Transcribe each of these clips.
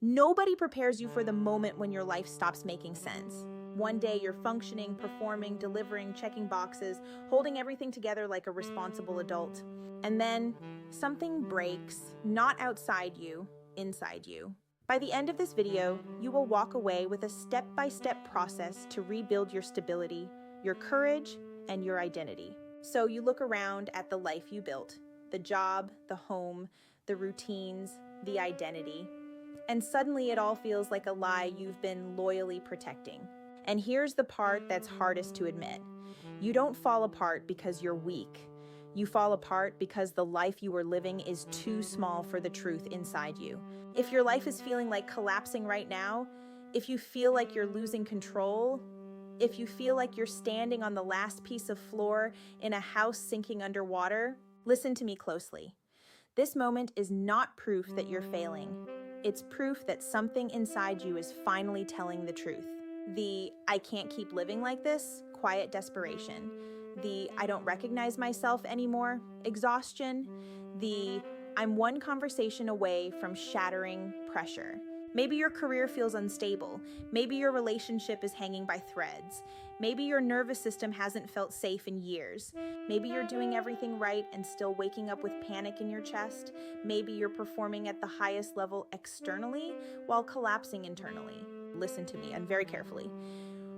Nobody prepares you for the moment when your life stops making sense. One day you're functioning, performing, delivering, checking boxes, holding everything together like a responsible adult. And then something breaks, not outside you, inside you. By the end of this video, you will walk away with a step-by-step process to rebuild your stability, your courage, and your identity. So you look around at the life you built, the job, the home, the routines, the identity, and suddenly it all feels like a lie you've been loyally protecting. And here's the part that's hardest to admit. You don't fall apart because you're weak. You fall apart because the life you are living is too small for the truth inside you. If your life is feeling like collapsing right now, if you feel like you're losing control, if you feel like you're standing on the last piece of floor in a house sinking underwater, listen to me closely. This moment is not proof that you're failing. It's proof that something inside you is finally telling the truth. The "I can't keep living like this" quiet desperation. The "I don't recognize myself anymore" exhaustion. The "I'm one conversation away from shattering" pressure. Maybe your career feels unstable. Maybe your relationship is hanging by threads. Maybe your nervous system hasn't felt safe in years. Maybe you're doing everything right and still waking up with panic in your chest. Maybe you're performing at the highest level externally while collapsing internally. Listen to me, and very carefully.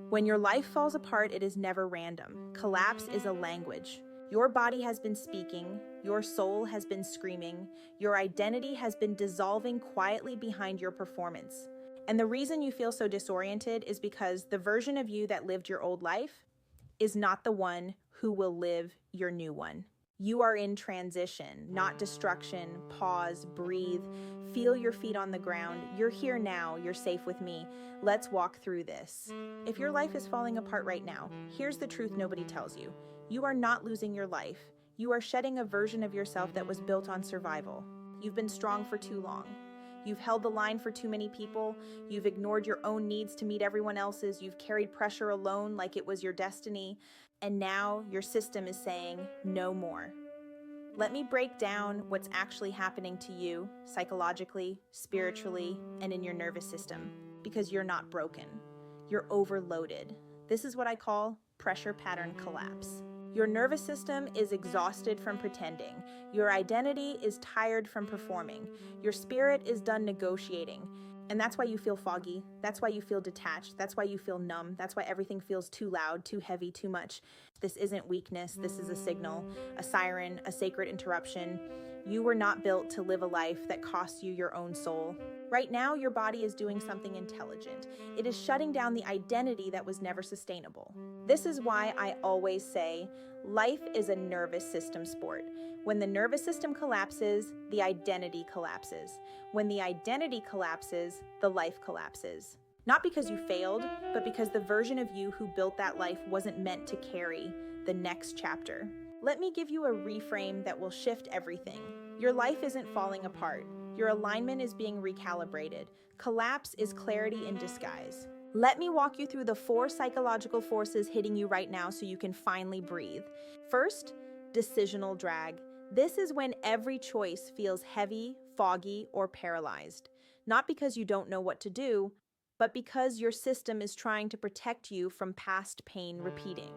When your life falls apart, it is never random. Collapse is a language. Your body has been speaking, your soul has been screaming, your identity has been dissolving quietly behind your performance. And the reason you feel so disoriented is because the version of you that lived your old life is not the one who will live your new one. You are in transition, not destruction. Pause, breathe, feel your feet on the ground. You're here now, you're safe with me. Let's walk through this. If your life is falling apart right now, here's the truth nobody tells you. You are not losing your life. You are shedding a version of yourself that was built on survival. You've been strong for too long. You've held the line for too many people. You've ignored your own needs to meet everyone else's. You've carried pressure alone like it was your destiny. And now your system is saying, no more. Let me break down what's actually happening to you psychologically, spiritually, and in your nervous system. Because you're not broken. You're overloaded. This is what I call pressure pattern collapse. Your nervous system is exhausted from pretending. Your identity is tired from performing. Your spirit is done negotiating. And that's why you feel foggy. That's why you feel detached. That's why you feel numb. That's why everything feels too loud, too heavy, too much. This isn't weakness. This is a signal, a siren, a sacred interruption. You were not built to live a life that costs you your own soul. Right now, your body is doing something intelligent. It is shutting down the identity that was never sustainable. This is why I always say, life is a nervous system sport. When the nervous system collapses, the identity collapses. When the identity collapses, the life collapses. Not because you failed, but because the version of you who built that life wasn't meant to carry the next chapter. Let me give you a reframe that will shift everything. Your life isn't falling apart. Your alignment is being recalibrated. Collapse is clarity in disguise. Let me walk you through the 4 psychological forces hitting you right now so you can finally breathe. First, decisional drag. This is when every choice feels heavy, foggy, or paralyzed. Not because you don't know what to do, but because your system is trying to protect you from past pain repeating.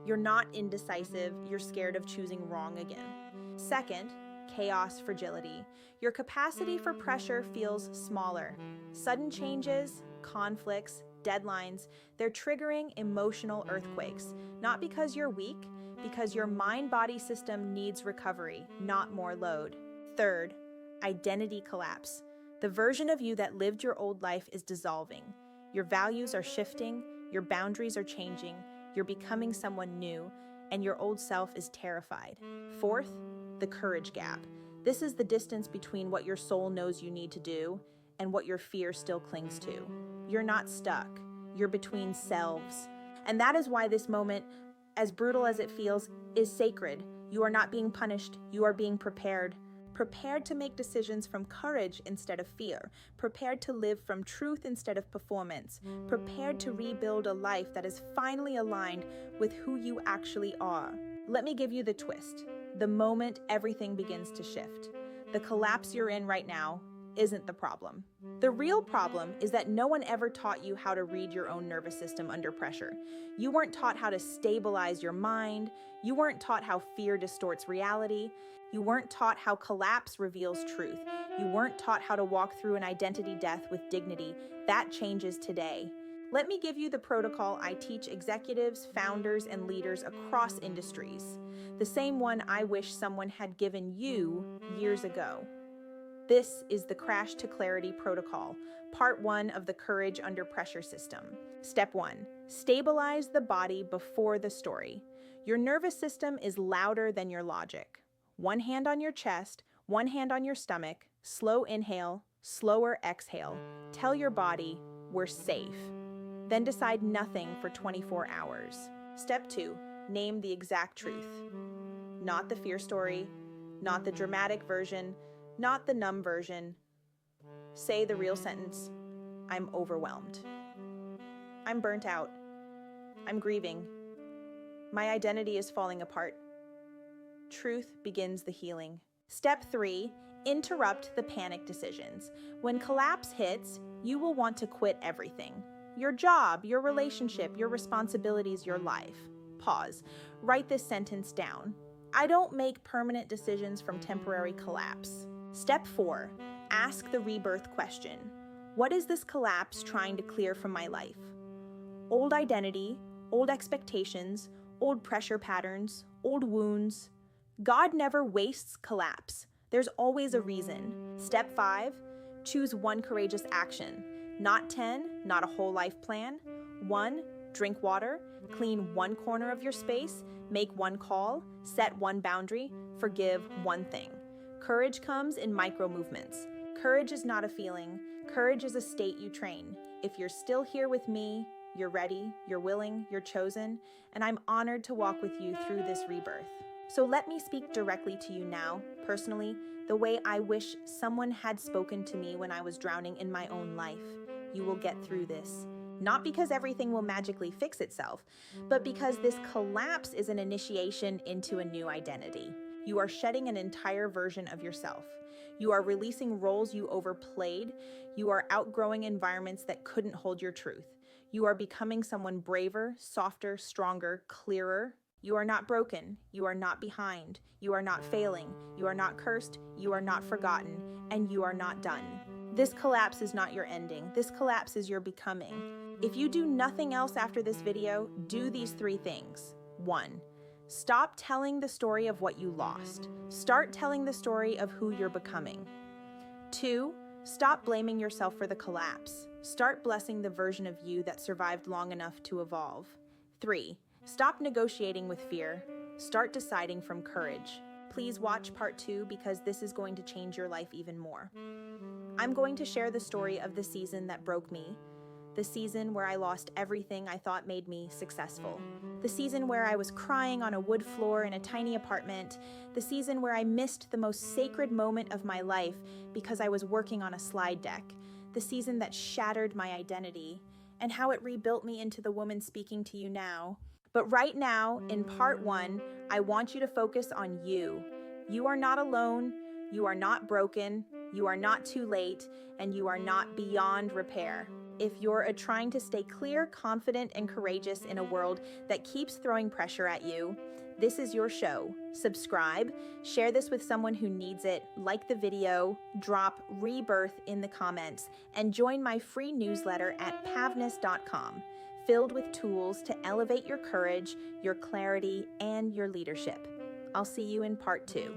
You're not indecisive, you're scared of choosing wrong again. Second, chaos fragility. Your capacity for pressure feels smaller. Sudden changes, conflicts, deadlines, they're triggering emotional earthquakes. Not because you're weak, because your mind-body system needs recovery, not more load. Third, identity collapse. The version of you that lived your old life is dissolving. Your values are shifting, your boundaries are changing, you're becoming someone new, and your old self is terrified. Fourth, the courage gap. This is the distance between what your soul knows you need to do and what your fear still clings to. You're not stuck. You're between selves. And that is why this moment, as brutal as it feels, is sacred. You are not being punished. You are being prepared. Prepared to make decisions from courage instead of fear. Prepared to live from truth instead of performance. Prepared to rebuild a life that is finally aligned with who you actually are. Let me give you the twist. The moment everything begins to shift. The collapse you're in right now isn't the problem. The real problem is that no one ever taught you how to read your own nervous system under pressure. You weren't taught how to stabilize your mind. You weren't taught how fear distorts reality. You weren't taught how collapse reveals truth. You weren't taught how to walk through an identity death with dignity. That changes today. Let me give you the protocol I teach executives, founders, and leaders across industries. The same one I wish someone had given you years ago. This is the Crash to Clarity Protocol, part 1 of the Courage Under Pressure system. Step 1. Stabilize the body before the story. Your nervous system is louder than your logic. One hand on your chest, one hand on your stomach, slow inhale, slower exhale. Tell your body, we're safe. Then decide nothing for 24 hours. Step 2. Name the exact truth. Not the fear story, not the dramatic version, not the numb version. Say the real sentence. I'm overwhelmed. I'm burnt out. I'm grieving. My identity is falling apart. Truth begins the healing. Step 3. Interrupt the panic decisions. When collapse hits, you will want to quit everything. Your job, your relationship, your responsibilities, your life. Pause. Write this sentence down. I don't make permanent decisions from temporary collapse. Step 4. Ask the rebirth question. What is this collapse trying to clear from my life? Old identity, old expectations, old pressure patterns, old wounds. God never wastes collapse. There's always a reason. Step 5. Choose one courageous action. Not 10, not a whole life plan. 1. Drink water, clean one corner of your space, make one call, set one boundary, forgive one thing. Courage comes in micro movements. Courage is not a feeling. Courage is a state you train. If you're still here with me, you're ready, you're willing, you're chosen, and I'm honored to walk with you through this rebirth. So let me speak directly to you now, personally, the way I wish someone had spoken to me when I was drowning in my own life. You will get through this. Not because everything will magically fix itself, but because this collapse is an initiation into a new identity. You are shedding an entire version of yourself. You are releasing roles you overplayed. You are outgrowing environments that couldn't hold your truth. You are becoming someone braver, softer, stronger, clearer. You are not broken. You are not behind. You are not failing. You are not cursed. You are not forgotten. And you are not done. This collapse is not your ending. This collapse is your becoming. If you do nothing else after this video, do these 3 things. 1. Stop telling the story of what you lost. Start telling the story of who you're becoming. 2. Stop blaming yourself for the collapse. Start blessing the version of you that survived long enough to evolve. 3. Stop negotiating with fear. Start deciding from courage. Please watch part 2 because this is going to change your life even more. I'm going to share the story of the season that broke me, the season where I lost everything I thought made me successful, the season where I was crying on a wood floor in a tiny apartment, the season where I missed the most sacred moment of my life because I was working on a slide deck, the season that shattered my identity, and how it rebuilt me into the woman speaking to you now. But right now, in part 1, I want you to focus on you. You are not alone, you are not broken, you are not too late, and you are not beyond repair. If you're trying to stay clear, confident, and courageous in a world that keeps throwing pressure at you, this is your show. Subscribe, share this with someone who needs it, like the video, drop rebirth in the comments, and join my free newsletter at PAVNESS.com, filled with tools to elevate your courage, your clarity, and your leadership. I'll see you in part 2.